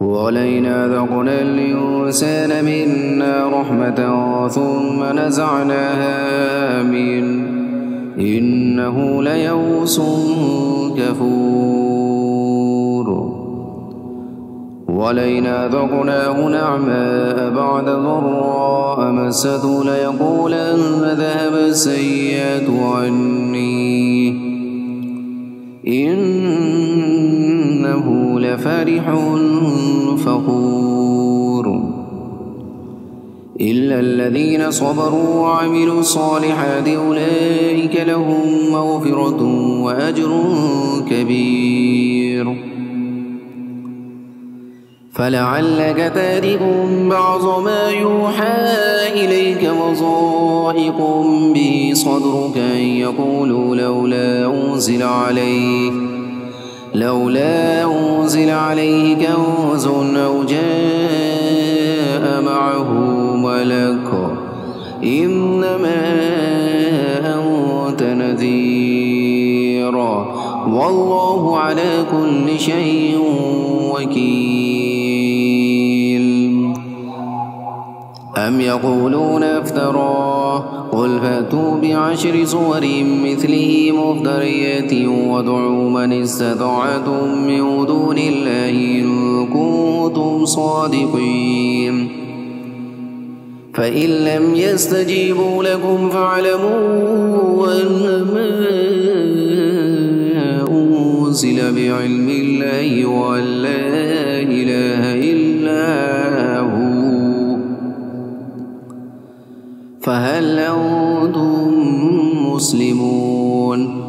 ولئن أذقنا الإنسان منا رحمة ثم نزعناها منه إنه ليئوس كفور ولئن أذقناه نعماء بعد ضراء مسته ليقولن ذهب السيئات عني إنه لفرح فخور إلا الذين صبروا وعملوا الصالحات أولئك لهم مغفرة وأجر كبير فلعلك تارك بعض ما يوحى إليك وضائق به صدرك أن يقولوا لولا أنزل عليه كنز أو جاء معه ملك إنما أنت نذير والله على كل شيء وكيل أم يقولون افتراه قل فأتوا بعشر صور مثله مفتريات وادعوا من استطعتم من دون الله إن كنتم صادقين فإن لم يستجيبوا لكم فاعلموا أنما أنزل بعلم الله وأن لا إله إلا هو فهل أنتم مسلمون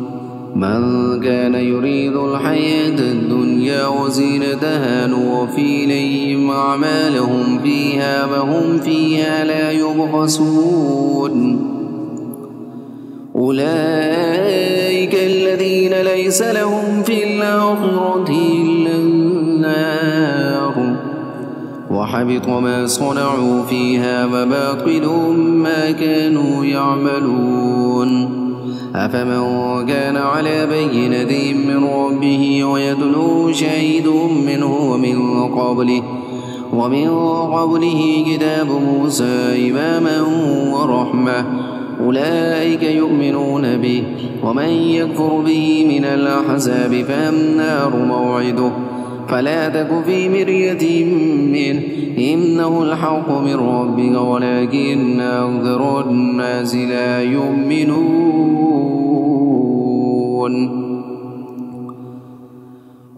من كان يريد الحياة الدنيا وزينتها نوفي إليهم أعمالهم فيها وهم فيها لا يبخسون أولئك الذين ليس لهم في الآخرة إلا النار وحبط ما صنعوا فيها وباطل ما كانوا يعملون أفمن كان على بينة من ربه ويتلوه شهيد منه ومن قبله كتاب موسى إماما ورحمة أولئك يؤمنون به ومن يكفر به من الأحزاب فالنار موعده فلا تك في مرية منه إنه الحق من ربك ولكن أكثر الناس لا يؤمنون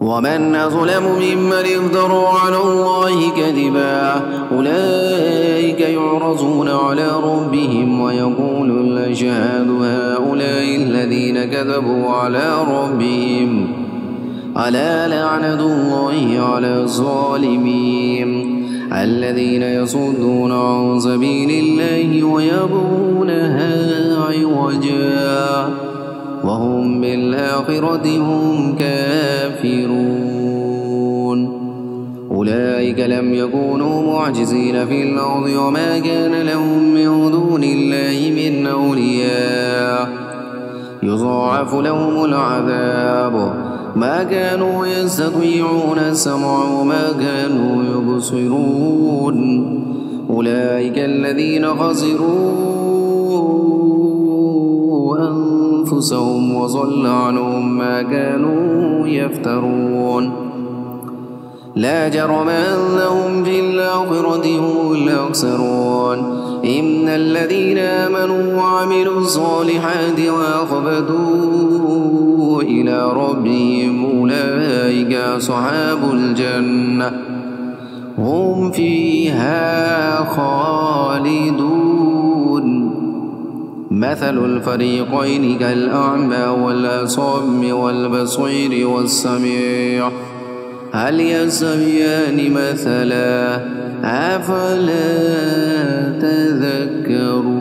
ومن أظلم ممن افترى على الله كذبا أولئك يعرضون على ربهم ويقول الأشهاد هؤلاء الذين كذبوا على ربهم ألا لعنة الله على الظالمين الذين يصدون عن سبيل الله ويبغونها عوجا وهم بالآخرة هم كافرون أولئك لم يكونوا معجزين في الأرض وما كان لهم من دون الله من أولياء يضاعف لهم العذاب ما كانوا يستطيعون السمع وما كانوا يبصرون أولئك الذين خسروا أنفسهم وضل عنهم ما كانوا يفترون لا جرم أنهم في الآخرة هم الأخسرون إن الذين آمنوا وعملوا الصالحات وأخبتوا إلى ربهم أولئك أصحاب الجنة هم فيها خالدون مثل الفريقين كالأعمى والأصم والبصير والسميع هل يستويان مثلا أفلا تذكرون